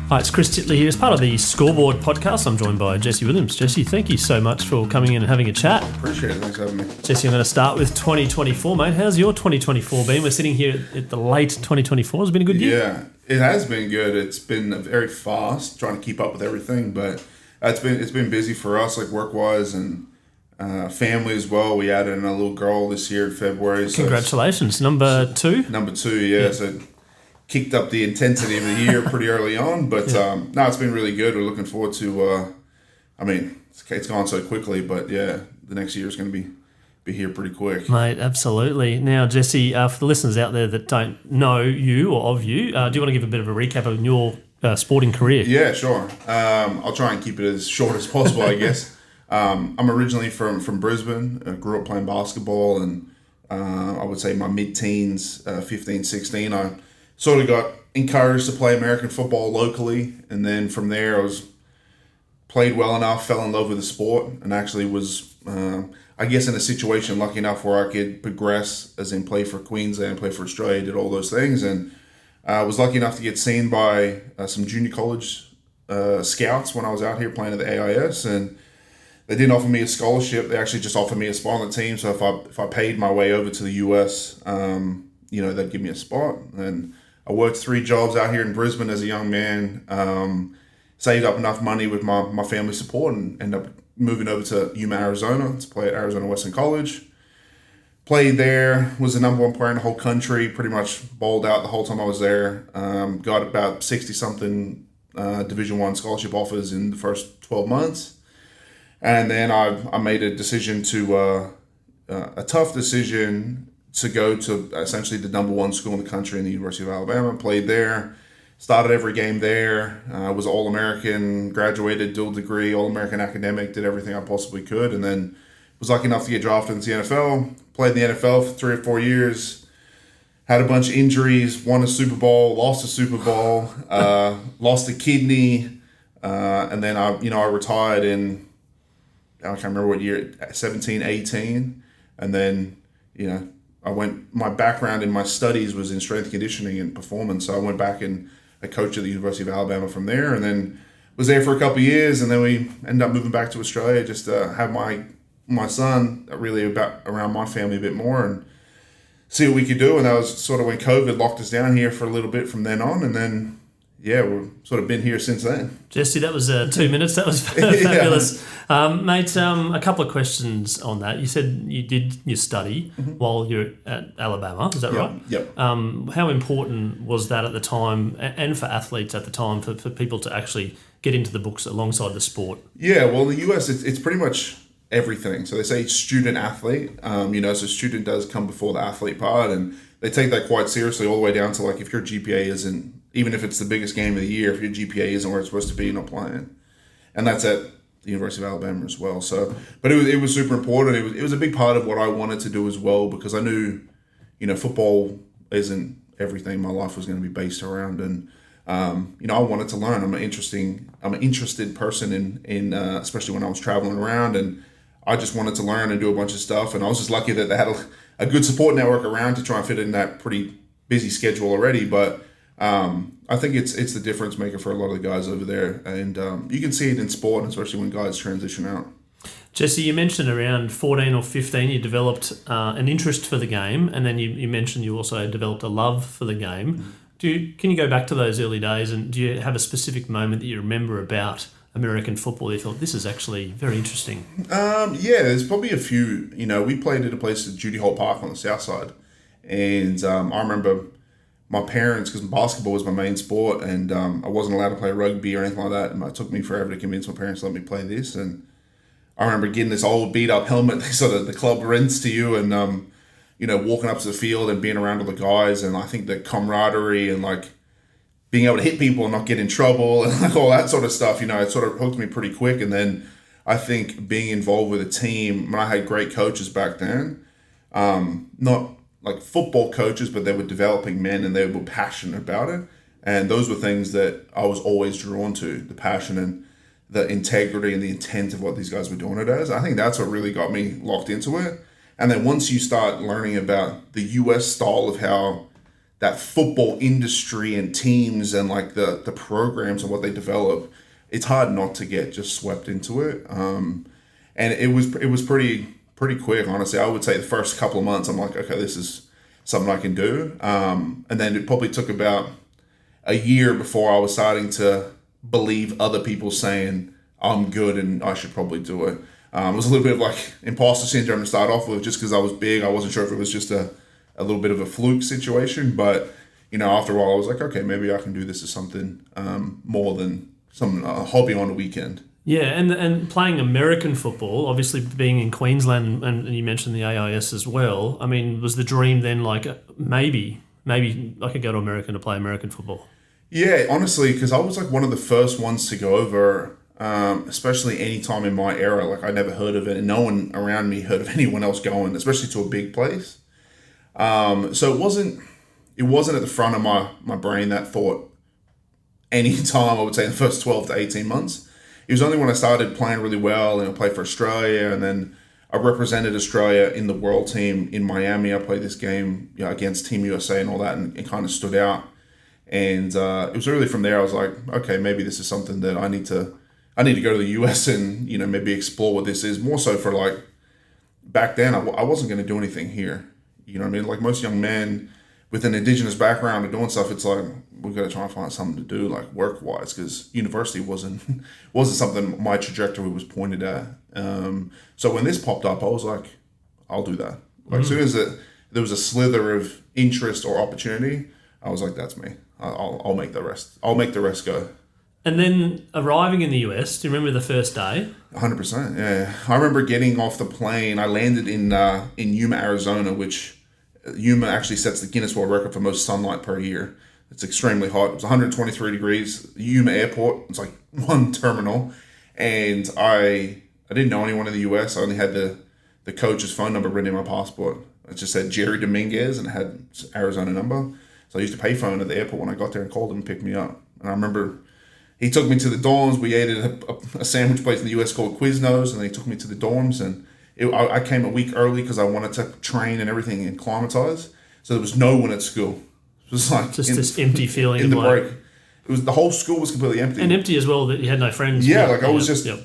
Hi, it's Chris Titley here. As part of the Scoreboard podcast, I'm joined by Jesse Williams. Jesse, thank you so much for coming in and having a chat. Appreciate it. Thanks for having me. Jesse, I'm going to start with 2024, mate. How's your 2024 been? We're sitting here at the late 2024. Has it been a good year? Yeah, it has been good. It's been very fast, trying to keep up with everything, but it's been busy for us, like work-wise and family as well. We added in a little girl this year in February. So congratulations. Number two? Number two, yeah. So kicked up the intensity of the year pretty early on, but no, it's been really good. We're looking forward to, it's gone so quickly, but yeah, the next year is going to be here pretty quick. Mate, absolutely. Now, Jesse, for the listeners out there that don't know you or of you, do you want to give a bit of a recap of your sporting career? Yeah, sure. I'll try and keep it as short as possible, I guess. I'm originally from Brisbane. I grew up playing basketball, and I would say my mid-teens, 15, 16, I sort of got encouraged to play American football locally, and then from there I played well enough, fell in love with the sport, and actually was, I guess, in a situation lucky enough where I could progress, as in play for Queensland, play for Australia, did all those things, and I was lucky enough to get seen by some junior college scouts when I was out here playing at the AIS, and they didn't offer me a scholarship. They actually just offered me a spot on the team. So if I paid my way over to the US, they'd give me a spot. And I worked 3 jobs out here in Brisbane as a young man, saved up enough money with my family support, and ended up moving over to Yuma, Arizona to play at Arizona Western College. Played there, was the number 1 player in the whole country, pretty much balled out the whole time I was there. Got about 60-something Division I scholarship offers in the first 12 months. And then I made a decision a tough decision to go to essentially the number 1 school in the country in the University of Alabama. Played there, started every game there, was All-American, graduated, dual degree, All-American academic, did everything I possibly could, and then was lucky enough to get drafted into the NFL. Played in the NFL for 3 or 4 years, had a bunch of injuries, won a Super Bowl, lost a Super Bowl, lost a kidney, and then I retired in, I can't remember what year, 17, 18. And then, my background in my studies was in strength conditioning and performance. So I went back and I coached at the University of Alabama from there, and then was there for a couple of years. And then we ended up moving back to Australia just to have my son really around my family a bit more and see what we could do. And that was sort of when COVID locked us down here for a little bit from then on. And then, yeah, we've sort of been here since then. Jesse, that was 2 minutes. That was fabulous. Mate, a couple of questions on that. You said you did your study while you're at Alabama. Is that right? Yep. How important was that at the time, and for athletes at the time, for people to actually get into the books alongside the sport? Yeah, well, in the US, it's pretty much everything. So they say student athlete, so student does come before the athlete part, and they take that quite seriously all the way down to, like, if your GPA isn't, even if it's the biggest game of the year, if your GPA isn't where it's supposed to be, you're not playing. And that's at the University of Alabama as well. So, but it was super important. It was a big part of what I wanted to do as well, because I knew, football isn't everything my life was going to be based around. And, I wanted to learn. I'm an interested person in especially when I was traveling around, and I just wanted to learn and do a bunch of stuff. And I was just lucky that they had a good support network around to try and fit in that pretty busy schedule already. But I think it's the difference maker for a lot of the guys over there, and you can see it in sport, especially when guys transition out. Jesse, you mentioned around 14 or 15 you developed an interest for the game, and then you mentioned you also developed a love for the game. Can you go back to those early days, and do you have a specific moment that you remember about American football you thought, this is actually very interesting? Yeah, there's probably a few. We played at a place at Judy Holt Park on the south side, and I remember my parents, because basketball was my main sport, and I wasn't allowed to play rugby or anything like that, and it took me forever to convince my parents to let me play this. And I remember getting this old beat up helmet the club rents to you, and walking up to the field and being around all the guys, and I think the camaraderie and like being able to hit people and not get in trouble and like all that sort of stuff, it sort of hooked me pretty quick. And then I think being involved with a team, when I had great coaches back then, not like football coaches, but they were developing men and they were passionate about it. And those were things that I was always drawn to, the passion and the integrity and the intent of what these guys were doing it as. I think that's what really got me locked into it. And then once you start learning about the US style of how that football industry and teams and like the programs and what they develop, it's hard not to get just swept into it. And it was pretty quick, honestly. I would say the first couple of months, I'm like, okay, this is something I can do. And then it probably took about a year before I was starting to believe other people saying I'm good and I should probably do it. It was a little bit of like imposter syndrome to start off with, just because I was big. I wasn't sure if it was just a little bit of a fluke situation, but after a while I was like, okay, maybe I can do this as something more than some hobby on a weekend. Yeah, and playing American football, obviously being in Queensland, and you mentioned the AIS as well. I mean, was the dream then like maybe I could go to America to play American football? Yeah, honestly, because I was like one of the first ones to go over, especially any time in my era. Like I never heard of it, and no one around me heard of anyone else going, especially to a big place. So it wasn't at the front of my brain, that thought, any time, I would say, in the first 12 to 18 months. It was only when I started playing really well and I played for Australia, and then I represented Australia in the world team in Miami. I played this game against Team USA and all that, and kind of stood out. And it was really from there I was like, okay, maybe this is something that I need to go to the US and maybe explore what this is. More so for like back then, I wasn't going to do anything here. You know what I mean? Like most young men with an Indigenous background are doing stuff. It's like we've got to try and find something to do, like work wise, because university wasn't something my trajectory was pointed at. So when this popped up, I was like, I'll do that. Like as soon as there was a slither of interest or opportunity, I was like, that's me. I'll make the rest. I'll make the rest go. And then arriving in the US, do you remember the first day? 100%. Yeah, I remember getting off the plane. I landed in Yuma, Arizona, which Yuma actually sets the Guinness World Record for most sunlight per year. It's extremely hot. It was 123 degrees. Yuma Airport. It's like one terminal, and I didn't know anyone in the US. I only had the coach's phone number written in my passport. It just said Jerry Dominguez and it had Arizona number. So I used to pay phone at the airport when I got there and called him and picked me up. And I remember he took me to the dorms. We ate at a sandwich place in the US called Quiznos, and then he took me to the dorms. And I came a week early because I wanted to train and everything and climatize. So there was no one at school. It was like this empty feeling in the like, break. It was the whole school was completely empty. And empty as well, that you had no friends. Yeah, like I was just, yep.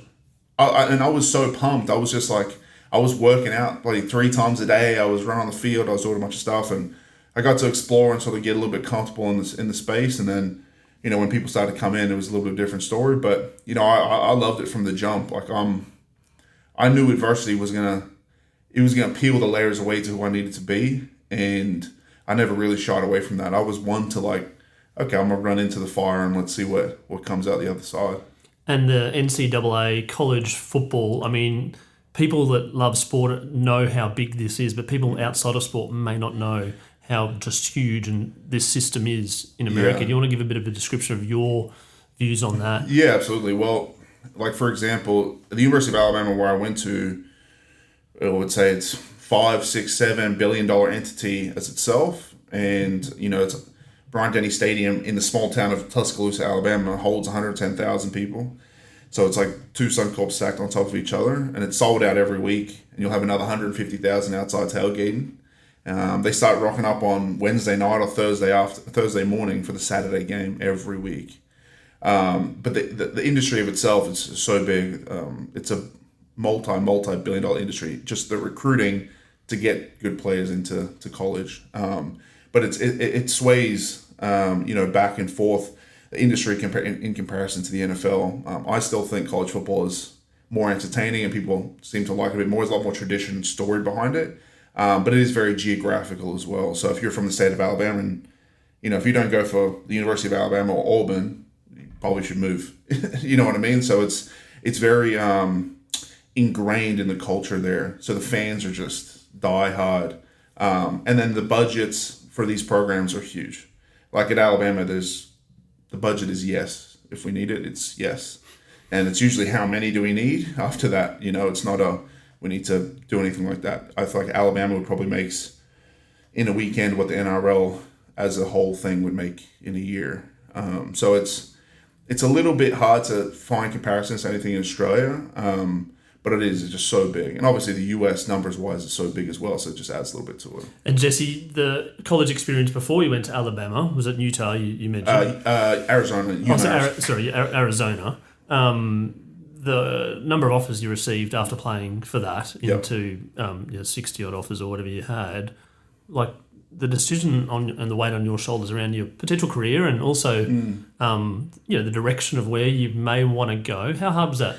I was so pumped. I was just like, I was working out like 3 times a day. I was running on the field. I was doing a bunch of stuff, and I got to explore and sort of get a little bit comfortable in the space. And then, when people started to come in, it was a little bit different story. But I loved it from the jump. Like I knew adversity was gonna peel the layers away to who I needed to be, and I never really shied away from that. I was one to like, okay, I'm gonna run into the fire and let's see what comes out the other side. And the NCAA college football, I mean, people that love sport know how big this is, but people outside of sport may not know how just huge and this system is in America. Yeah. Do you want to give a bit of a description of your views on that? Yeah, absolutely. Well, like for example, the University of Alabama, where I went to, I would say it's $5, $6, $7 billion entity as itself, and it's Bryant-Denny Stadium in the small town of Tuscaloosa, Alabama, holds 110,000 people. So it's like 2 Suncorps stacked on top of each other, and it's sold out every week, and you'll have another 150,000 outside tailgating. They start rocking up on Wednesday night or Thursday morning for the Saturday game every week. But the industry of itself is so big. It's a multi-billion dollar industry. Just the recruiting to get good players into college. But it sways back and forth. The industry in comparison to the NFL. I still think college football is more entertaining and people seem to like it a bit more. There's a lot more tradition and story behind it. But it is very geographical as well. So if you're from the state of Alabama and, if you don't go for the University of Alabama or Auburn, you probably should move. You know what I mean? So it's very ingrained in the culture there. So the fans are just die hard. And then the budgets for these programs are huge. Like at Alabama, the budget is yes. If we need it, it's yes. And it's usually how many do we need? After that, it's not we need to do anything like that. I feel like Alabama would probably makes in a weekend what the NRL as a whole thing would make in a year. So it's a little bit hard to find comparisons to anything in Australia. but it's just so big. And obviously the US numbers-wise is so big as well, so it just adds a little bit to it. And Jesse, the college experience before you went to Alabama, was it Utah you mentioned? Arizona. Arizona. The number of offers you received after playing for that into 60-odd offers or whatever you had, like the decision and the weight on your shoulders around your potential career and also the direction of where you may want to go. How hard was that?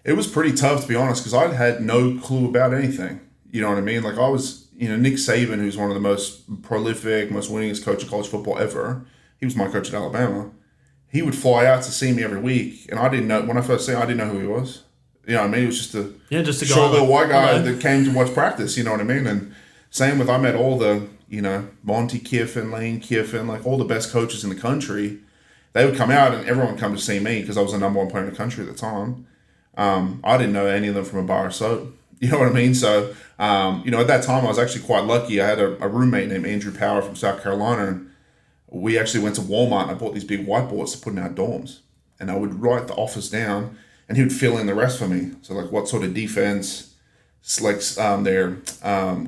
It was pretty tough, to be honest, because I had no clue about anything. You know what I mean? Like I was, Nick Saban, who's one of the most prolific, most winningest coach of college football ever, he was my coach at Alabama. He would fly out to see me every week, and I didn't know, when I first seen him, I didn't know who he was. You know what I mean? He was just a short little white guy that came to watch practice, you know what I mean? And same with, I met all the, Monty Kiffin, Lane Kiffin, like all the best coaches in the country. They would come out and everyone would come to see me because I was the number one player in the country at the time. I didn't know any of them from a bar of soap. You know what I mean? So, at that time, I was actually quite lucky. I had a roommate named Andrew Power from South Carolina, and we actually went to Walmart and I bought these big whiteboards to put in our dorms. And I would write the offers down and he would fill in the rest for me. So like what sort of defense, like their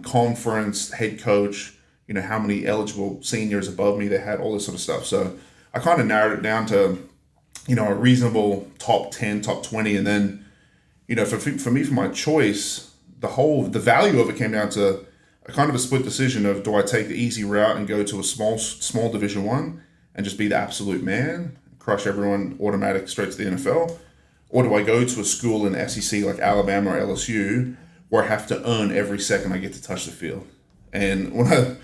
conference, head coach, how many eligible seniors above me they had, all this sort of stuff. So I kind of narrowed it down to, a reasonable top 10, top 20. And then, for me, for my choice, the value of it came down to a kind of a split decision of, do I take the easy route and go to a small Division I and just be the absolute man, crush everyone automatic straight to the NFL? Or do I go to a school in SEC like Alabama or LSU where I have to earn every second I get to touch the field? And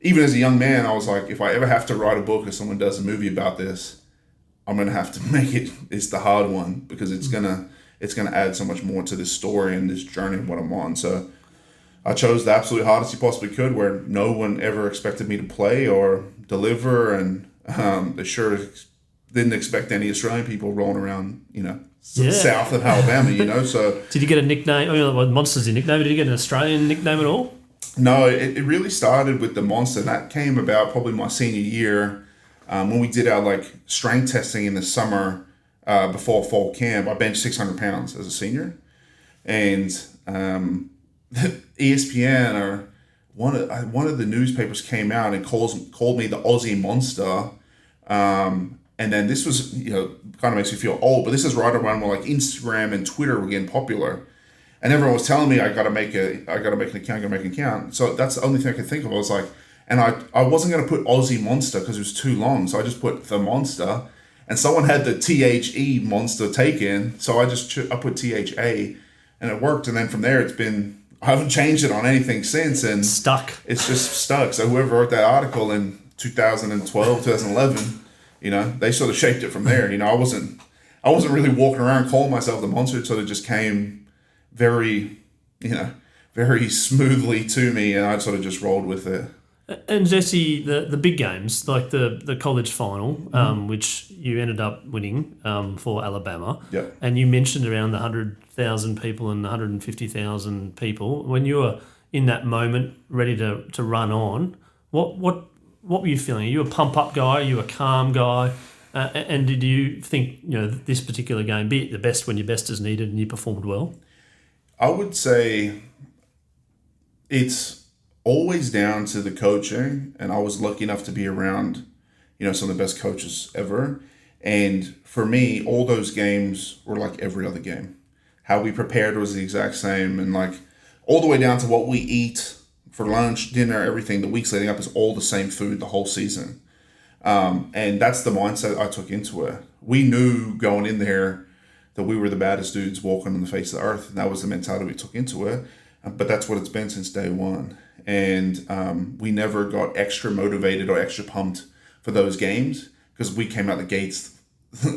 even as a young man, I was like, if I ever have to write a book or someone does a movie about this, I'm going to have to make it's the hard one because it's going to add so much more to this story and this journey of what I'm on. So I chose the absolute hardest you possibly could, where no one ever expected me to play or deliver, and they sure didn't expect any Australian people rolling around, south of Alabama, So did you get a nickname? Monstar's your nickname. Did you get an Australian nickname at all? No, it really started with the Monstar. That came about probably my senior year when we did our strength testing in the summer before fall camp. I benched 600 pounds as a senior, and ESPN or one of the newspapers came out and called me the Aussie Monster. And then this was, kind of makes me feel old, but this is right around when Instagram and Twitter were getting popular. And everyone was telling me I gotta make an account. So that's the only thing I could think of. I was like, and I wasn't gonna put Aussie Monster because it was too long. So I just put the Monster, and someone had the THE Monster taken. So I put THA, and it worked. And then from there, I haven't changed it on anything since. And stuck. It's just stuck. So whoever wrote that article in 2012, 2011, they sort of shaped it from there. I wasn't really walking around calling myself the Monster. It sort of just came very, very smoothly to me, and I sort of just rolled with it. And Jesse, the big games, like the college final, which you ended up winning for Alabama, and you mentioned around the 100,000 people and 150,000 people. When you were in that moment, ready to run on, what were you feeling? Are you a pump-up guy? Are you a calm guy? And did you think, this particular game, be it the best when your best is needed and you performed well? I would say it's always down to the coaching, and I was lucky enough to be around, some of the best coaches ever. And for me, all those games were like every other game. How we prepared was the exact same, and all the way down to what we eat for lunch, dinner, everything, the weeks leading up is all the same food the whole season. And that's the mindset I took into it. We knew going in there that we were the baddest dudes walking on the face of the earth, and that was the mentality we took into it. But that's what it's been since day one. And we never got extra motivated or extra pumped for those games because we came out the gates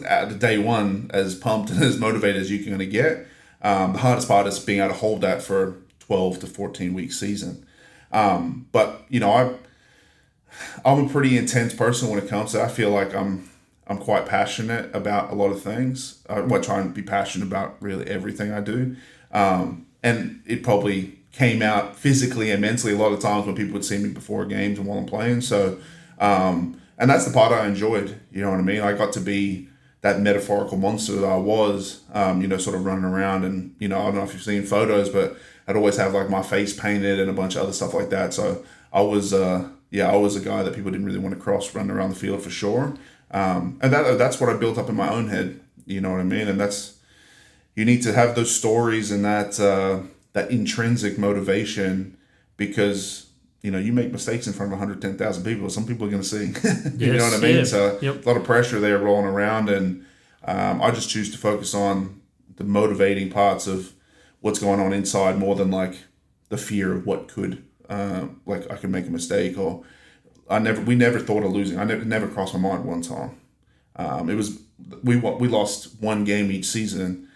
at day one as pumped and as motivated as you can going to get. The hardest part is being able to hold that for 12 to 14 week season. But I'm a pretty intense person when it comes to that. I feel like I'm quite passionate about a lot of things. I try and be passionate about really everything I do. And it probably came out physically and mentally a lot of times when people would see me before games and while I'm playing. So, and that's the part I enjoyed, you know what I mean? I got to be that metaphorical monster that I was, sort of running around. And, I don't know if you've seen photos, but I'd always have like my face painted and a bunch of other stuff like that. So I was a guy that people didn't really want to cross running around the field for sure. And that's what I built up in my own head. You know what I mean? And you need to have those stories and that intrinsic motivation, because you make mistakes in front of 110,000 people. Some people are going to see. You know what I mean? So a lot of pressure there rolling around, and I just choose to focus on the motivating parts of what's going on inside more than like the fear of what could, like I could make a mistake, or we never thought of losing. It never crossed my mind one time. We lost one game each season,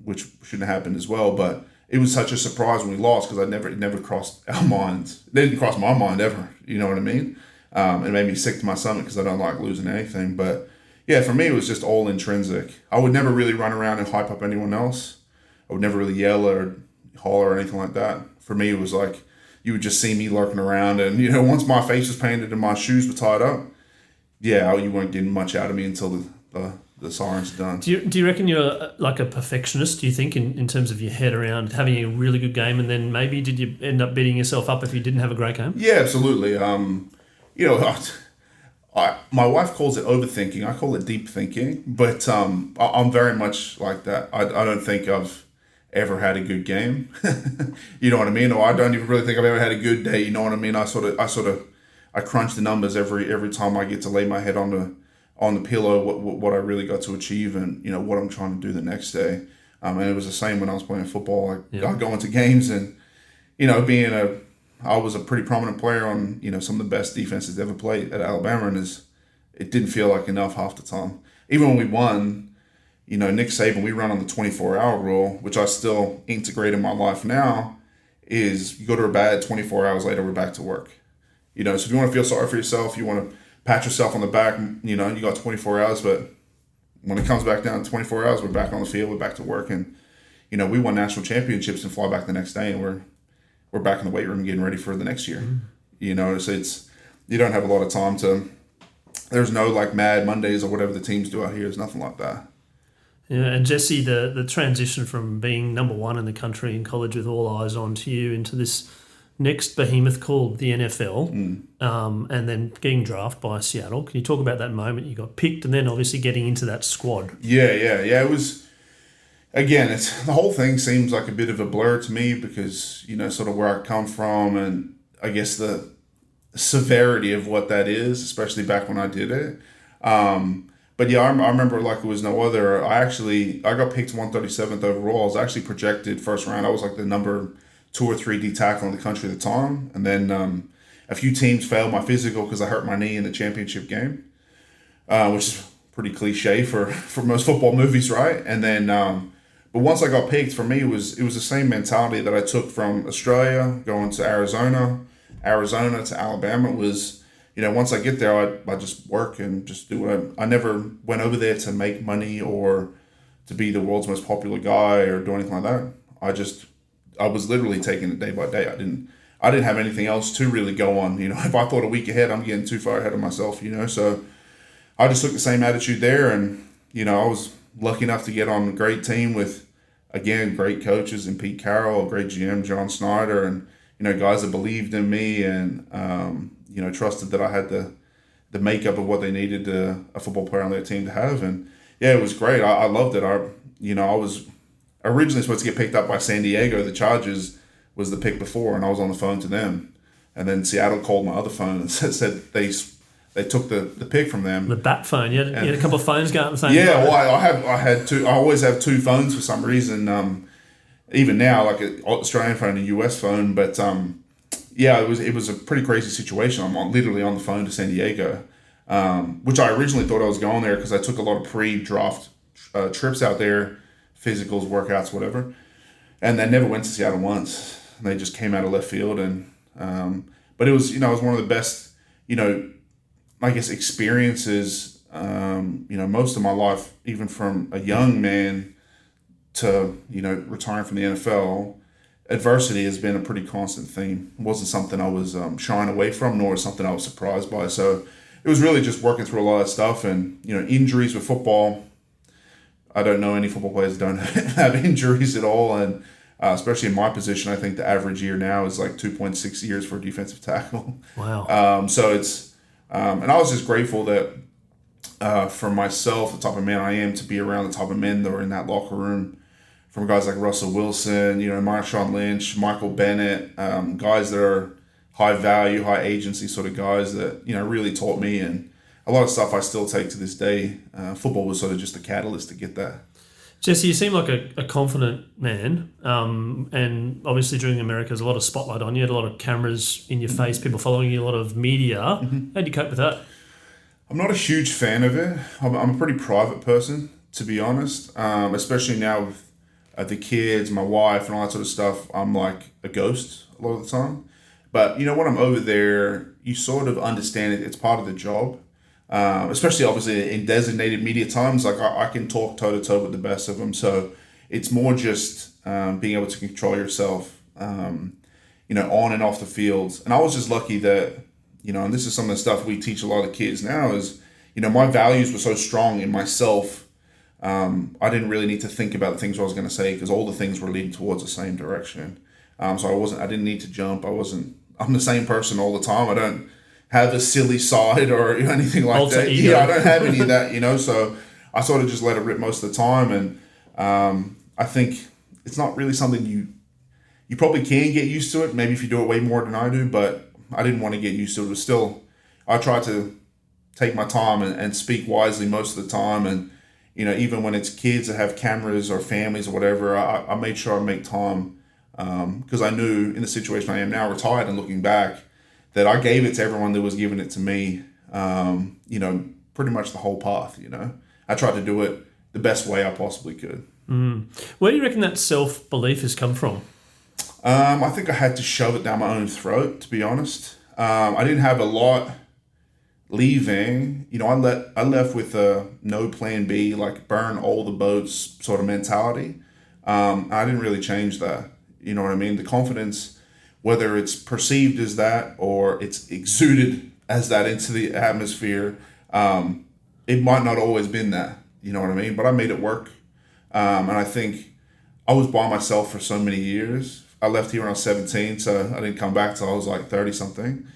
which shouldn't have happened as well, but it was such a surprise when we lost, because it never crossed our minds. It didn't cross my mind ever. You know what I mean? It made me sick to my stomach because I don't like losing anything. But yeah, for me, it was just all intrinsic. I would never really run around and hype up anyone else. I would never really yell or holler or anything like that. For me, it was like you would just see me lurking around, and once my face was painted and my shoes were tied up, you weren't getting much out of me until the siren's done. Do you reckon you're like a perfectionist, do you think, in terms of your head around having a really good game, and then maybe did you end up beating yourself up if you didn't have a great game? Yeah, absolutely. My wife calls it overthinking. I call it deep thinking, but I'm very much like that. I don't think I've ever had a good game. You know what I mean? Or I don't even really think I've ever had a good day. You know what I mean? I crunch the numbers every time I get to lay my head on the pillow, what I really got to achieve, and what I'm trying to do the next day. And it was the same when I was playing football. I'd go into games, and I was a pretty prominent player on some of the best defenses ever played at Alabama, and it didn't feel like enough half the time. Even when we won, Nick Saban, we run on the 24-hour rule, which I still integrate in my life now. Is you go to bed 24 hours later, we're back to work. So if you want to feel sorry for yourself, you want to pat yourself on the back, you got 24 hours, but when it comes back down to 24 hours, we're back on the field, we're back to work, and we won national championships and fly back the next day, and we're back in the weight room getting ready for the next year. So it's you don't have a lot of time there's no like Mad Mondays or whatever the teams do out here. There's nothing like that. Yeah, and Jesse, the transition from being number one in the country in college with all eyes on to you into this next behemoth called the NFL, and then getting drafted by Seattle. Can you talk about that moment you got picked, and then obviously getting into that squad? Yeah. It was, again, the whole thing seems like a bit of a blur to me, because sort of where I come from, and I guess the severity of what that is, especially back when I did it. But yeah, I remember like it was no other. I got picked 137th overall. I was actually projected first round. I was like the number 2 or 3 D tackle in the country at the time. And then a few teams failed my physical because I hurt my knee in the championship game, which is pretty cliche for most football movies, right? And then, but once I got picked, for me, it was the same mentality that I took from Australia, going to Arizona to Alabama. It was, once I get there, I just work and just do what I never went over there to make money or to be the world's most popular guy or do anything like that. I was literally taking it day by day. I didn't have anything else to really go on. If I thought a week ahead, I'm getting too far ahead of myself, So I just took the same attitude there, and, I was lucky enough to get on a great team with, again, great coaches and Pete Carroll, a great GM, John Snyder, and, guys that believed in me and, trusted that I had the makeup of what they needed a football player on their team to have. And yeah, it was great. I loved it. I was originally supposed to get picked up by San Diego. The Chargers was the pick before, and I was on the phone to them. And then Seattle called my other phone and said they took the pick from them. The bat phone. You had a couple of phones going at the same time. Yeah, well, I had two. I always have 2 phones for some reason. Even now, like an Australian phone and a US phone. But yeah, it was a pretty crazy situation. I'm literally on the phone to San Diego, which I originally thought I was going there because I took a lot of pre-draft trips out there, physicals, workouts, whatever, and I never went to Seattle once. They just came out of left field, and but it was it was one of the best I guess experiences most of my life, even from a young man to retiring from the NFL. Adversity has been a pretty constant theme. It wasn't something I was shying away from, nor something I was surprised by. So it was really just working through a lot of stuff, and injuries with football. I don't know any football players that don't have injuries at all, and especially in my position, I think the average year now is like 2.6 years for a defensive tackle. Wow. So it's and I was just grateful that for myself, the type of man I am, to be around the type of men that were in that locker room, from guys like Russell Wilson, Marshawn Lynch, Michael Bennett, guys that are high value, high agency sort of guys that, really taught me, and a lot of stuff I still take to this day. Football was sort of just a catalyst to get that. Jesse, you seem like a confident man, and obviously during America there's a lot of spotlight on you, had a lot of cameras in your face, people following you, a lot of media. How do you cope with that? I'm not a huge fan of it. I'm a pretty private person, to be honest, especially now with the kids, my wife, and all that sort of stuff. I'm like a ghost a lot of the time. But, when I'm over there, you sort of understand it. It's part of the job, especially obviously in designated media times. Like I can talk toe-to-toe with the best of them. So it's more just being able to control yourself, on and off the field. And I was just lucky that, and this is some of the stuff we teach a lot of kids now is, my values were so strong in myself. I didn't really need to think about the things I was going to say because all the things were leading towards the same direction. So I didn't need to jump. I'm the same person all the time. I don't have a silly side or anything like that. Ego. Yeah, I don't have any of that, so I sort of just let it rip most of the time. And I think it's not really something you probably can get used to it, maybe if you do it way more than I do, but I didn't want to get used to it. It was still, I tried to take my time and speak wisely most of the time. And, even when it's kids that have cameras or families or whatever, I made sure I make time because I knew in the situation I am now, retired and looking back, that I gave it to everyone that was giving it to me, pretty much the whole path, I tried to do it the best way I possibly could. Where do you reckon that self-belief has come from? I think I had to shove it down my own throat, to be honest. I didn't have a lot leaving. I left with a no plan B, like burn all the boats sort of mentality. I didn't really change that. You know what I mean? The confidence, whether it's perceived as that or it's exuded as that into the atmosphere, it might not always been that. You know what I mean? But I made it work. And I think I was by myself for so many years. I left here when I was 17, so I didn't come back till I was like 30-something.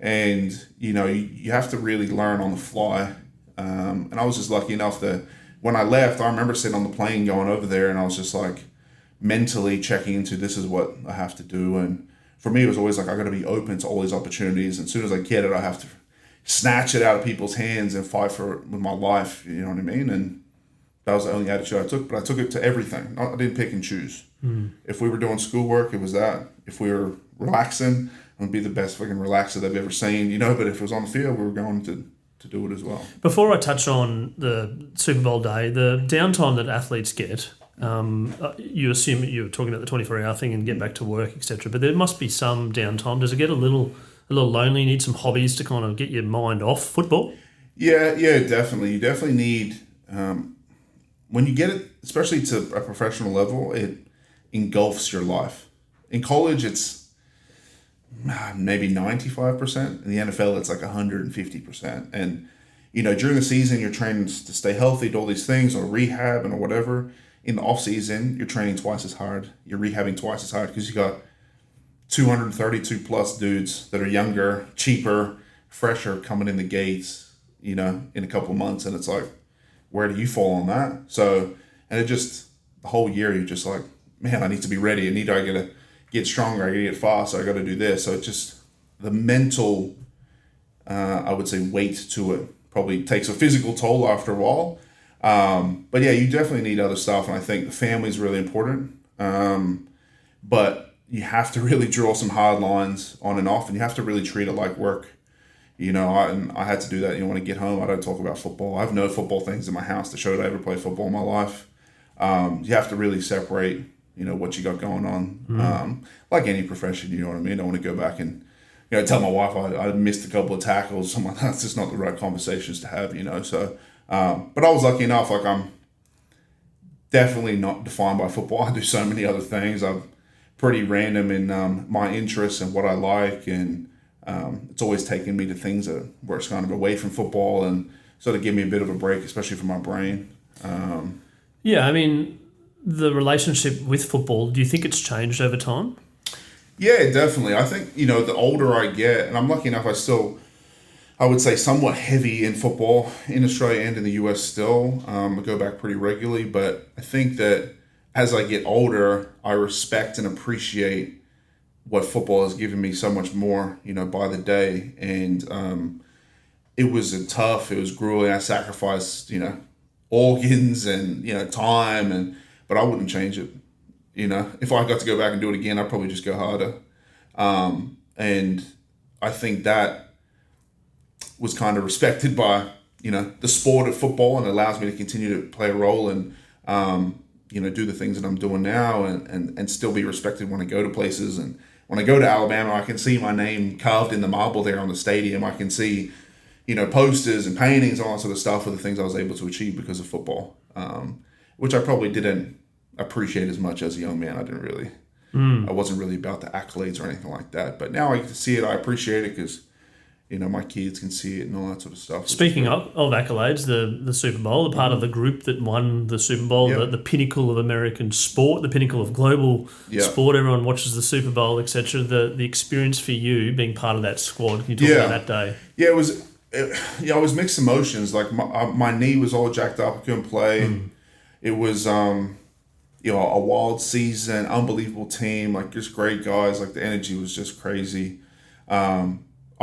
And, you have to really learn on the fly. And I was just lucky enough that when I left, I remember sitting on the plane going over there, and I was just like mentally checking into this is what I have to do. And for me, it was always like I got to be open to all these opportunities. And as soon as I get it, I have to snatch it out of people's hands and fight for it with my life. You know what I mean? And that was the only attitude I took. But I took it to everything. I didn't pick and choose. If we were doing schoolwork, it was that. If we were relaxing, I would be the best fucking relaxer they've ever seen. But if it was on the field, we were going to do it as well. Before I touch on the Super Bowl day, the downtime that athletes get, you assume you're talking about the 24-hour thing and get back to work, etc. But there must be some downtime. Does it get a little lonely? You need some hobbies to kind of get your mind off football? Yeah, definitely. You definitely need, when you get it, especially to a professional level, it engulfs your life. In college, it's maybe 95%. In the NFL, it's like 150%. And, during the season, you're training to stay healthy, do all these things, or rehab and or whatever. In the off season, you're training twice as hard. You're rehabbing twice as hard because you got 232 plus dudes that are younger, cheaper, fresher coming in the gates, in a couple of months. And it's like, where do you fall on that? So, and it just, the whole year, you're just like, man, I need to be ready. I got to get stronger. I got to get faster. I got to do this. So it just, the mental, I would say, weight to it probably takes a physical toll after a while. But yeah, you definitely need other stuff. And I think the family is really important. But you have to really draw some hard lines on and off, and you have to really treat it like work. I had to do that. When I get home, I don't talk about football. I have no football things in my house to show that I ever played football in my life. You have to really separate, what you got going on. Like any profession, you know what I mean? I don't want to go back and, tell my wife I missed a couple of tackles. Something like that. That's just not the right conversations to have, So, but I was lucky enough. Like, I'm definitely not defined by football. I do so many other things. I'm pretty random in my interests and what I like, and it's always taken me to things where it's kind of away from football and sort of give me a bit of a break, especially for my brain. Yeah, I mean, the relationship with football, do you think it's changed over time? Yeah, definitely. I think, the older I get, and I'm lucky enough, I would say somewhat heavy in football in Australia and in the US still. I go back pretty regularly, but I think that as I get older, I respect and appreciate what football has given me so much more, by the day. And it was it was grueling. I sacrificed, organs and, time, but I wouldn't change it. If I got to go back and do it again, I'd probably just go harder. And I think that was kind of respected by, the sport of football, and allows me to continue to play a role and, do the things that I'm doing now and still be respected when I go to places. And when I go to Alabama, I can see my name carved in the marble there on the stadium. I can see, posters and paintings, all that sort of stuff, of the things I was able to achieve because of football, which I probably didn't appreciate as much as a young man. I wasn't really about the accolades or anything like that. But now I get to see it. I appreciate it because, my kids can see it and all that sort of stuff. Speaking of accolades, the Super Bowl, the part of the group that won the Super Bowl, the pinnacle of American sport, the pinnacle of global sport. Everyone watches the Super Bowl, etc. The experience for you being part of that squad. Can you talk about that day? Yeah, it was mixed emotions. Like my knee was all jacked up. I couldn't play. It was a wild season, unbelievable team, like just great guys. Like the energy was just crazy.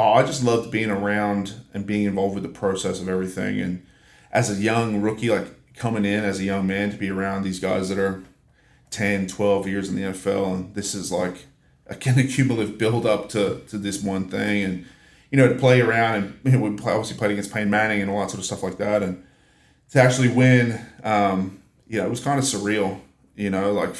I just loved being around and being involved with the process of everything. And as a young rookie, like coming in as a young man, to be around these guys that are 10, 12 years in the NFL, and this is like a kind of cumulative build up to this one thing. And, to play around and we obviously played against Peyton Manning and all that sort of stuff like that. And to actually win, it was kind of surreal. Like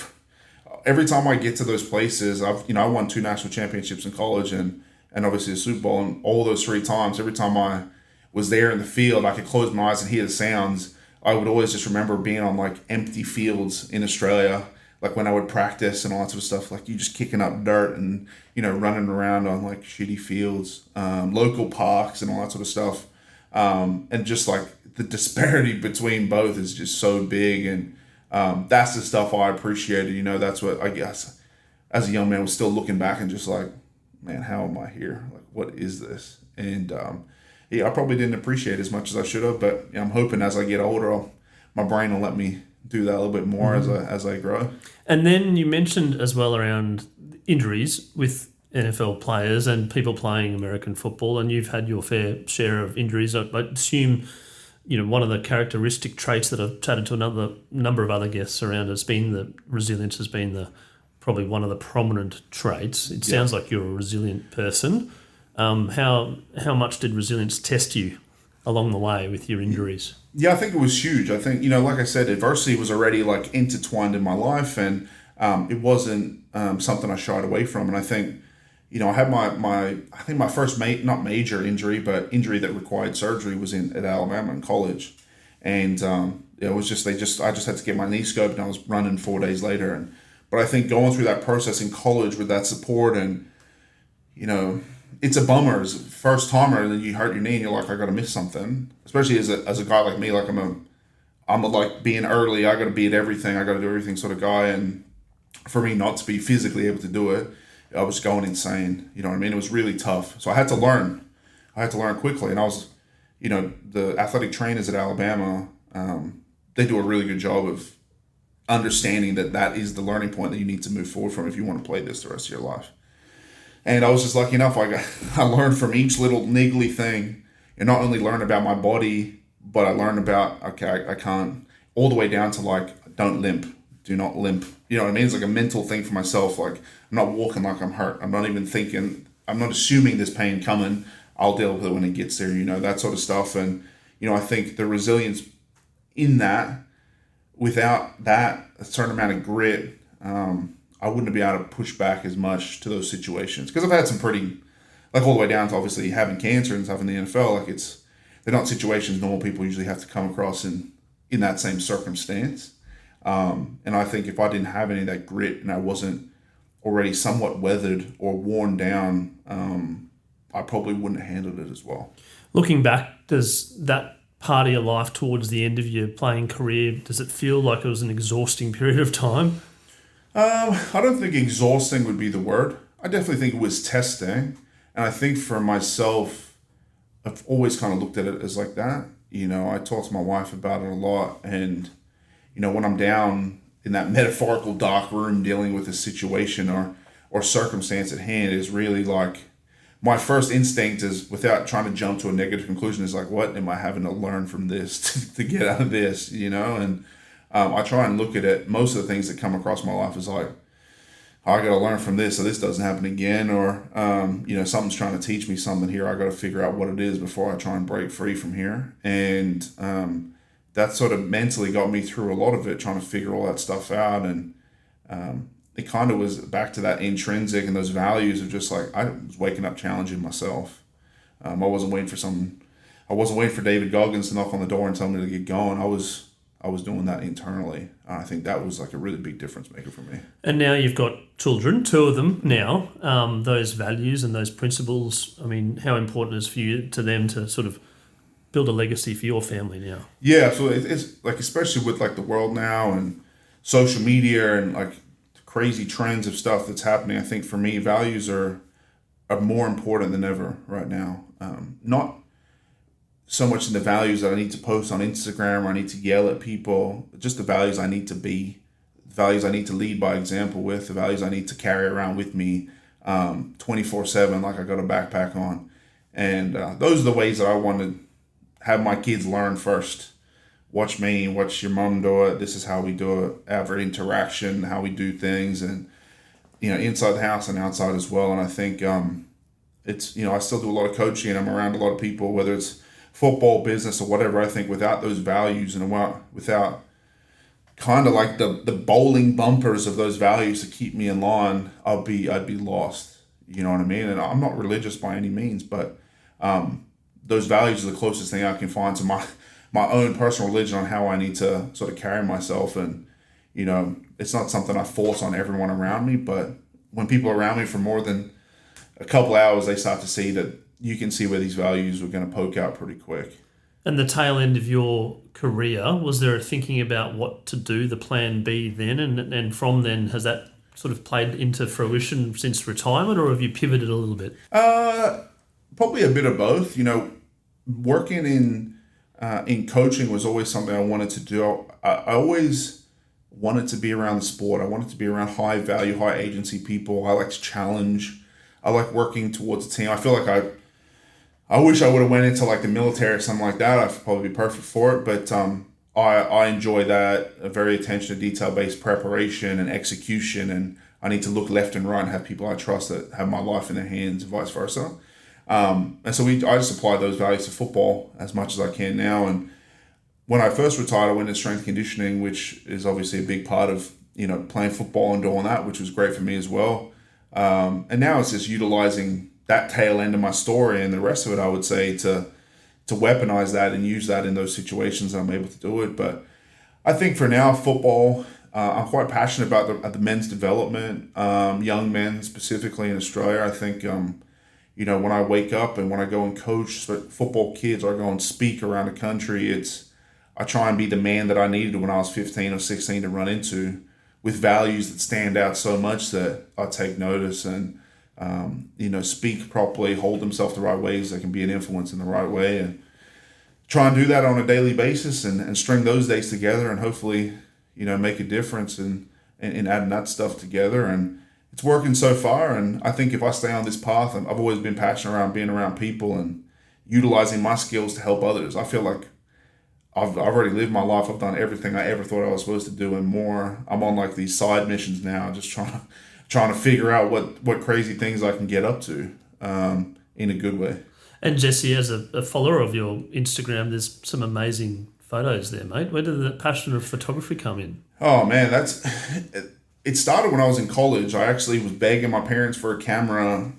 every time I get to those places, I won 2 national championships in college and obviously the Super Bowl, and all those 3 times, every time I was there in the field, I could close my eyes and hear the sounds. I would always just remember being on like empty fields in Australia, like when I would practice and all that sort of stuff, like you just kicking up dirt and, running around on like shitty fields, local parks and all that sort of stuff. And just like the disparity between both is just so big. And that's the stuff I appreciated. That's what I guess as a young man was still looking back and just like, man, how am I here? Like, what is this? And I probably didn't appreciate it as much as I should have, but I'm hoping as I get older, my brain will let me do that a little bit more as I grow. And then you mentioned as well around injuries with NFL players and people playing American football, and you've had your fair share of injuries. I assume, one of the characteristic traits that I've chatted to another number of other guests around has been the resilience has been probably one of the prominent traits. It sounds like you're a resilient person. How much did resilience test you along the way with your injuries? Yeah, I think it was huge. I think, like I said, adversity was already like intertwined in my life, and it wasn't something I shied away from. And I think, I had my first not major injury, but injury that required surgery was at Alabama in college. And it was just I just had to get my knee scoped, and I was running 4 days later. But I think going through that process in college with that support and, it's a bummer as a first timer, and then you hurt your knee and you're like, I got to miss something. Especially as a guy like me, like I'm a like being early, I got to be at everything, I got to do everything sort of guy. And for me not to be physically able to do it, I was going insane. You know what I mean? It was really tough. So I had to learn. Quickly. And I was, the athletic trainers at Alabama, they do a really good job of understanding that is the learning point that you need to move forward from if you want to play this the rest of your life. And I was just lucky enough, I learned from each little niggly thing, and not only learn about my body, but I learned about, okay, I can't, all the way down to like, don't limp, do not limp. You know what I mean? It's like a mental thing for myself. Like, I'm not walking like I'm hurt. I'm not even thinking, I'm not assuming there's pain coming. I'll deal with it when it gets there, that sort of stuff. And, I think the resilience in that, without that, a certain amount of grit, I wouldn't be able to push back as much to those situations. Because I've had some pretty, like all the way down to obviously having cancer and stuff in the NFL, like they're not situations normal people usually have to come across in that same circumstance. And I think if I didn't have any of that grit and I wasn't already somewhat weathered or worn down, I probably wouldn't have handled it as well. Looking back, does that part of your life towards the end of your playing career, does it feel like it was an exhausting period of time? I don't think exhausting would be the word. I definitely think it was testing. And I think for myself, I've always kind of looked at it as like that. I talk to my wife about it a lot. And, when I'm down in that metaphorical dark room dealing with a situation or circumstance at hand, is really like, my first instinct is, without trying to jump to a negative conclusion, is like, what am I having to learn from this to get out of this, And I try and look at it. Most of the things that come across my life is like, I got to learn from this so this doesn't happen again. Or, something's trying to teach me something here. I got to figure out what it is before I try and break free from here. And that sort of mentally got me through a lot of it, trying to figure all that stuff out. And it kind of was back to that intrinsic and those values of just like, I was waking up challenging myself. I wasn't waiting for David Goggins to knock on the door and tell me to get going. I was doing that internally. I think that was like a really big difference maker for me. And now you've got children, 2 of them now. Those values and those principles, I mean, how important is for you to them to sort of build a legacy for your family now? Yeah, so it's like, especially with like the world now and social media and like crazy trends of stuff that's happening, I think for me, values are more important than ever right now. Not so much in the values that I need to post on Instagram or I need to yell at people, but just the values I need to be, the values I need to lead by example with, the values I need to carry around with me 24/7, like I got a backpack on. And those are the ways that I want to have my kids learn first. Watch me, watch your mom do it. This is how we do it. Our interaction, how we do things, and inside the house and outside as well. And I think it's I still do a lot of coaching. I'm around a lot of people, whether it's football, business, or whatever. I think without those values and without kind of like the bowling bumpers of those values to keep me in line, I'd be lost. You know what I mean? And I'm not religious by any means, but those values are the closest thing I can find to my own personal religion on how I need to sort of carry myself. And, it's not something I force on everyone around me, but when people around me for more than a couple hours, they start to see that you can see where these values are going to poke out pretty quick. And the tail end of your career, was there a thinking about what to do, the plan B then? And from then, has that sort of played into fruition since retirement, or have you pivoted a little bit? Probably a bit of both. Working in coaching was always something I wanted to do. I always wanted to be around the sport. I wanted to be around high value, high agency people. I like to challenge. I like working towards a team. I feel like I wish I would have went into like the military or something like that. I'd probably be perfect for it. But I enjoy that, a very attention to detail-based preparation and execution. And I need to look left and right and have people I trust that have my life in their hands and vice versa. And so I just apply those values to football as much as I can now. And when I first retired, I went into strength conditioning, which is obviously a big part of, playing football and doing that, which was great for me as well. And now it's just utilizing that tail end of my story and the rest of it, I would say, to weaponize that and use that in those situations that I'm able to do it. But I think for now, football, I'm quite passionate about the men's development, young men specifically in Australia. I think, when I wake up and when I go and coach football kids or I go and speak around the country, I try and be the man that I needed when I was 15 or 16 to run into, with values that stand out so much that I take notice and, speak properly, hold themselves the right ways, they can be an influence in the right way, and try and do that on a daily basis and string those days together and hopefully, make a difference in adding that stuff together. And it's working so far. And I think if I stay on this path, I've always been passionate around being around people and utilizing my skills to help others. I feel like I've already lived my life. I've done everything I ever thought I was supposed to do and more. I'm on like these side missions now, just trying to figure out what crazy things I can get up to in a good way. And Jesse, as a follower of your Instagram, there's some amazing photos there, mate. Where did the passion of photography come in? Oh man, it started when I was in college. I actually was begging my parents for a camera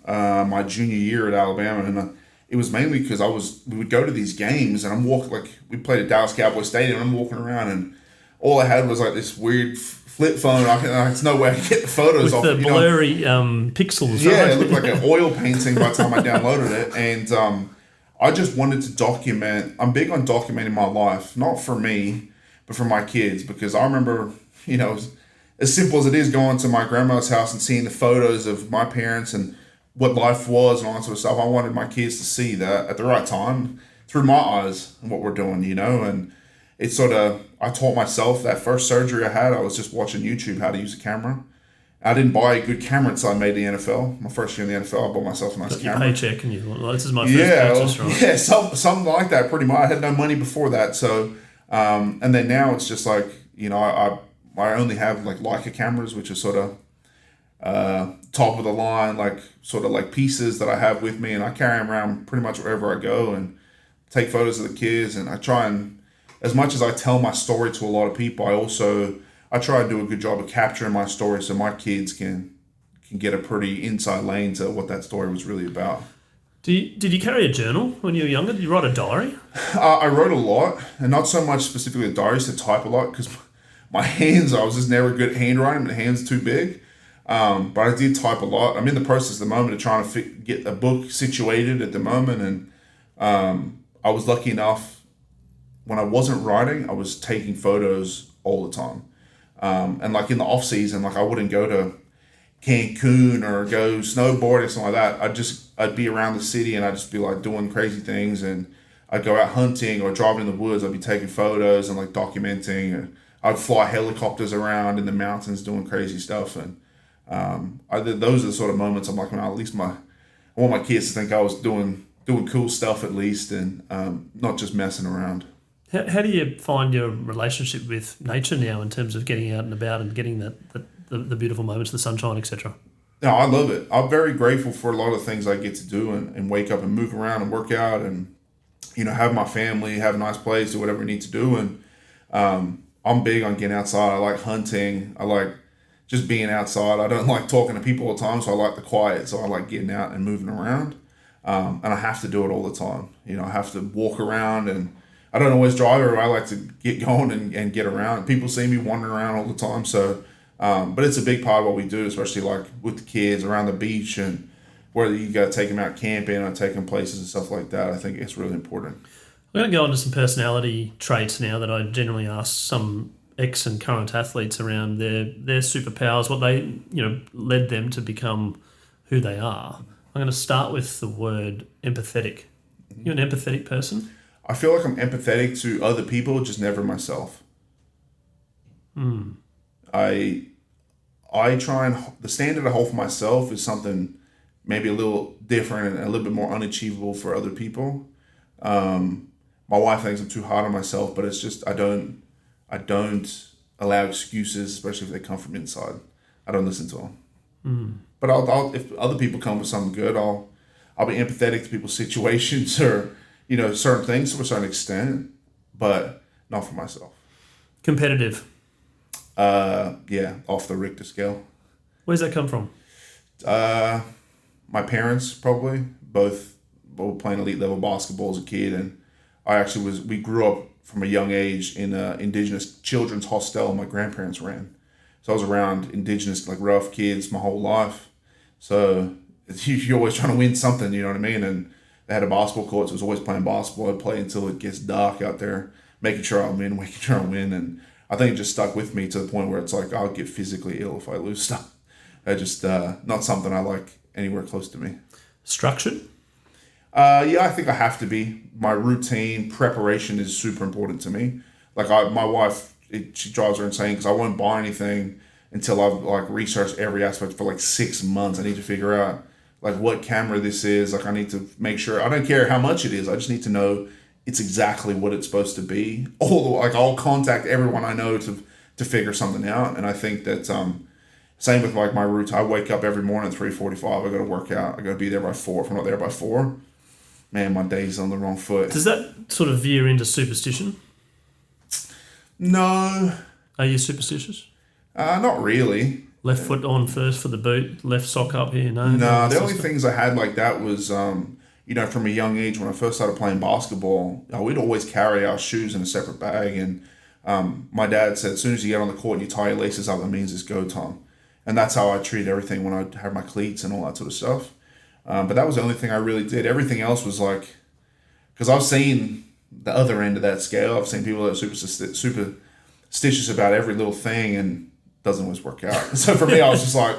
my junior year at Alabama, and it was mainly because we would go to these games and I'm walking, like we played at Dallas Cowboy Stadium, and I'm walking around and all I had was like this weird flip phone. There's no way I could get the photos off. With the blurry pixels. Yeah, right? it looked like an oil painting by the time I downloaded it. And I just wanted to document. I'm big on documenting my life, not for me, but for my kids. Because I remember, as simple as it is, going to my grandma's house and seeing the photos of my parents and what life was and all that sort of stuff. I wanted my kids to see that at the right time through my eyes and what we're doing, and it's sort of, I taught myself that first surgery I had, I was just watching YouTube how to use a camera. I didn't buy a good camera until I made the NFL. My first year in the NFL, I bought myself a nice camera. Your paycheck and this is my first purchase, right? Yeah, something like that pretty much. I had no money before that. So, and then now it's just like, I only have like Leica cameras, which is sort of top of the line, like sort of like pieces that I have with me, and I carry them around pretty much wherever I go and take photos of the kids. And I try and, as much as I tell my story to a lot of people, I try and do a good job of capturing my story so my kids can get a pretty inside lane to what that story was really about. Did you carry a journal when you were younger? Did you write a diary? I wrote a lot, and not so much specifically a diary, to type a lot, because my hands, I was just never good at handwriting. My hands are too big. But I did type a lot. I'm in the process at the moment of trying to get a book situated at the moment, and I was lucky enough, when I wasn't writing, I was taking photos all the time. And like in the off season, like I wouldn't go to Cancun or go snowboarding or something like that. I'd be around the city and I'd just be like doing crazy things, and I'd go out hunting or driving in the woods. I'd be taking photos and like documenting, and I'd fly helicopters around in the mountains doing crazy stuff. And those are the sort of moments I'm like, at least I want my kids to think I was doing cool stuff at least, and not just messing around. How do you find your relationship with nature now in terms of getting out and about and getting the beautiful moments, the sunshine, etc.? No, I love it. I'm very grateful for a lot of things I get to do and wake up and move around and work out and, have my family, have a nice place, do whatever we need to do. And I'm big on getting outside. I like hunting. I like just being outside. I don't like talking to people all the time, so I like the quiet. So I like getting out and moving around. And I have to do it all the time. I have to walk around, and I don't always drive everywhere. I like to get going and get around. People see me wandering around all the time. So, but it's a big part of what we do, especially like with the kids around the beach, and whether you got to take them out camping or take them places and stuff like that. I think it's really important. I'm going to go on to some personality traits now that I generally ask some ex and current athletes around their superpowers, what they led them to become who they are. I'm going to start with the word empathetic. You an empathetic person? I feel like I'm empathetic to other people, just never myself. I try and, the standard I hold for myself is something maybe a little different and a little bit more unachievable for other people. My wife thinks I'm too hard on myself, but it's just I don't allow excuses, especially if they come from inside. I don't listen to them. But I'll if other people come with something good, I'll be empathetic to people's situations or certain things to a certain extent, but not for myself. Competitive. Yeah, off the Richter scale. Where's that come from? My parents probably both were playing elite level basketball as a kid, and we grew up from a young age in an Indigenous children's hostel my grandparents ran. So I was around Indigenous, like rough kids my whole life. So you're always trying to win something, you know what I mean? And they had a basketball court, so I was always playing basketball. I'd play until it gets dark out there, making sure I win. And I think it just stuck with me to the point where it's like I'll get physically ill if I lose stuff. I just, not something I like anywhere close to me. Structured? Yeah, I think I have to be. My routine, preparation is super important to me. Like my wife, she drives her insane because I won't buy anything until I've like researched every aspect for like 6 months. I need to figure out like what camera this is. Like I need to make sure, I don't care how much it is. I just need to know it's exactly what it's supposed to be. I'll contact everyone I know to figure something out. And I think that same with like my routine. I wake up every morning at 3:45. I got to work out. I got to be there by 4. If I'm not there by 4, man, my day's on the wrong foot. Does that sort of veer into superstition? No. Are you superstitious? Not really. Left foot on first for the boot, left sock up here, no? No, the only things I had like that was, from a young age when I first started playing basketball, we'd always carry our shoes in a separate bag, and My dad said, as soon as you get on the court and you tie your laces up, that means it's go time. And that's how I treated everything when I had my cleats and all that sort of stuff. But that was the only thing I really did. Everything else was like, because I've seen the other end of that scale. I've seen people that are superstitious about every little thing, and it doesn't always work out. So for me, I was just like,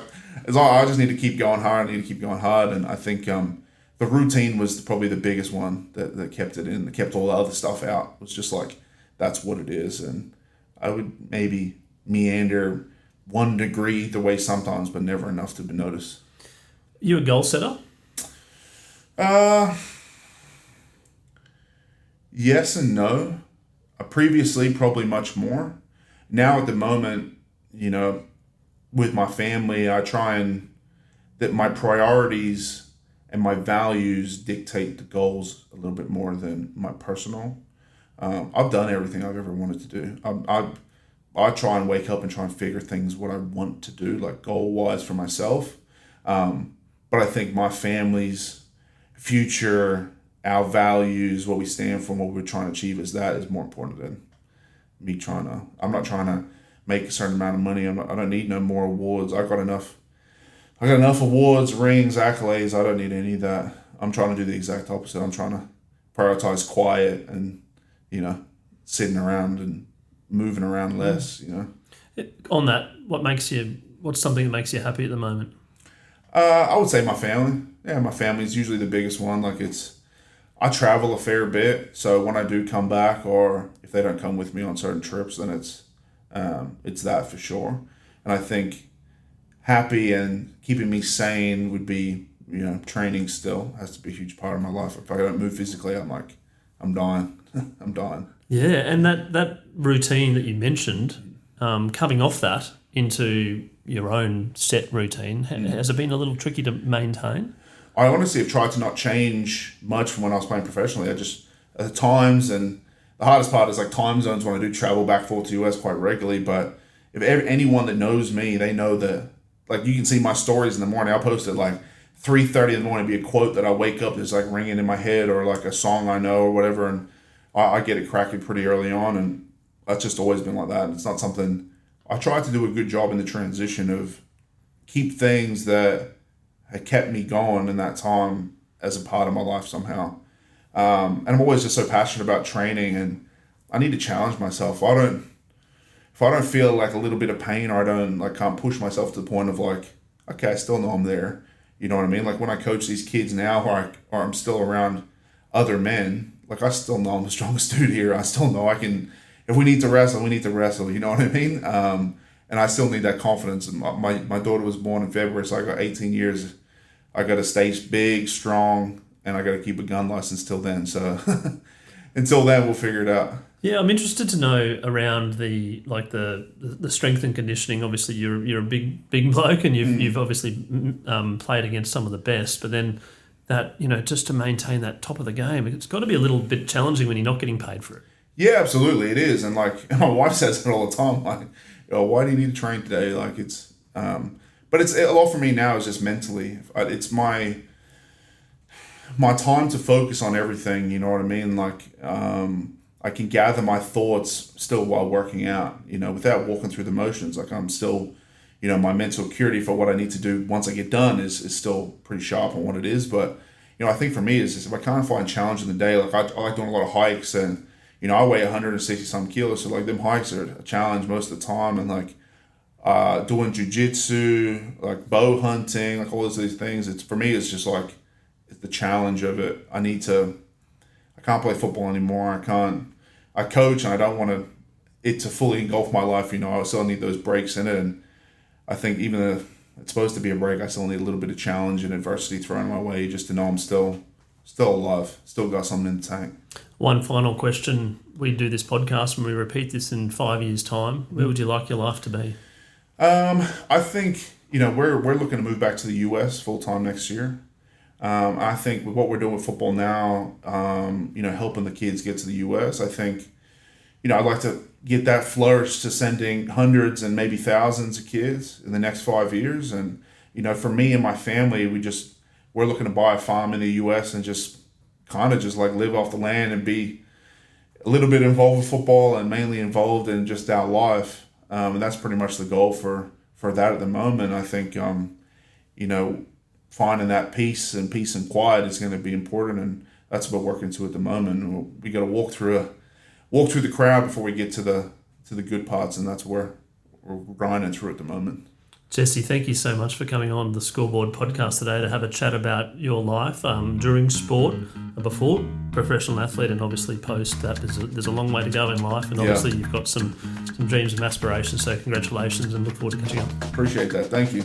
I just need to keep going hard. I need to keep going hard. And I think the routine was probably the biggest one that kept it in, that kept all the other stuff out. It was just like, that's what it is. And I would maybe meander 1 degree the way sometimes, but never enough to be noticed. You a goal setter? Yes and no. Previously, probably much more. Now at the moment, with my family, I try that my priorities and my values dictate the goals a little bit more than my personal. I've done everything I've ever wanted to do. I try and wake up and try and figure things what I want to do, like goal-wise for myself. But I think my family's future, our values, what we stand for, and what we're trying to achieve is more important than me I'm not trying to make a certain amount of money. I don't need no more awards. I got enough awards, rings, accolades. I don't need any of that. I'm trying to do the exact opposite. I'm trying to prioritize quiet and, sitting around and moving around less, On that, what's something that makes you happy at the moment? I would say my family. Yeah, my family's usually the biggest one. I travel a fair bit, so when I do come back, or if they don't come with me on certain trips, then it's that for sure. And I think happy and keeping me sane would be, training still has to be a huge part of my life. If I don't move physically, I'm dying. I'm dying. Yeah, and that routine that you mentioned, coming off that into your own set routine, has it been a little tricky to maintain? I honestly have tried to not change much from when I was playing professionally. I just, at the times, and the hardest part is time zones when I do travel back forth to the US quite regularly. But if anyone that knows me, they know that, you can see my stories in the morning. I'll post at 3:30 in the morning, be a quote that I wake up, there's ringing in my head, or a song I know or whatever. And I get it cracking pretty early on. And that's just always been like that. It's not something, I try to do a good job in the transition of keep things that had kept me going in that time as a part of my life somehow. And I'm always just so passionate about training, and I need to challenge myself. If I don't feel a little bit of pain, or I don't can't push myself to the point of okay, I still know I'm there. You know what I mean? When I coach these kids now, or I'm still around other men, I still know I'm the strongest dude here. I still know I can, if we need to wrestle, we need to wrestle. You know what I mean? And I still need that confidence. And my daughter was born in February, so I got 18 years. I got to stay big, strong, and I got to keep a gun license till then. So until then, we'll figure it out. Yeah, I'm interested to know around the strength and conditioning. Obviously, you're a big bloke, and you've obviously played against some of the best. But then that just to maintain that top of the game, it's got to be a little bit challenging when you're not getting paid for it. Yeah, absolutely, it is. And my wife says it all the time. Why do you need to train today? But it's a lot for me now is just mentally. It's my time to focus on everything, you know what I mean? I can gather my thoughts still while working out, without walking through the motions. I'm still, my mental acuity for what I need to do once I get done is still pretty sharp on what it is. But, I think for me is just if I can't find challenge in the day, I like doing a lot of hikes, and, I weigh 160 some kilos. So them hikes are a challenge most of the time. And doing jujitsu, bow hunting, all these things. It's for me, it's just it's the challenge of it. I can't play football anymore. I coach, and I don't want it to fully engulf my life. I still need those breaks in it. And I think even if it's supposed to be a break, I still need a little bit of challenge and adversity thrown my way just to know I'm still alive, still got something in the tank. One final question. We do this podcast and we repeat this in 5 years' time. Where would you like your life to be? I think, we're looking to move back to the US full-time next year. I think with what we're doing with football now, helping the kids get to the US, I think, I'd like to get that flourish to sending hundreds and maybe thousands of kids in the next 5 years. And, for me and my family, we're looking to buy a farm in the US and just kind of live off the land and be, a little bit involved with football and mainly involved in just our life. And that's pretty much the goal for that at the moment. I think, finding that peace and quiet is going to be important, and that's what we're working to at the moment. We got to walk through the crowd before we get to the good parts, and that's where we're grinding through at the moment. Jesse, thank you so much for coming on the Scoreboard podcast today to have a chat about your life during sport, before professional athlete, and obviously post that. There's a long way to go in life, and obviously you've got some dreams and aspirations. So congratulations, and look forward to catching up. Appreciate that. Thank you.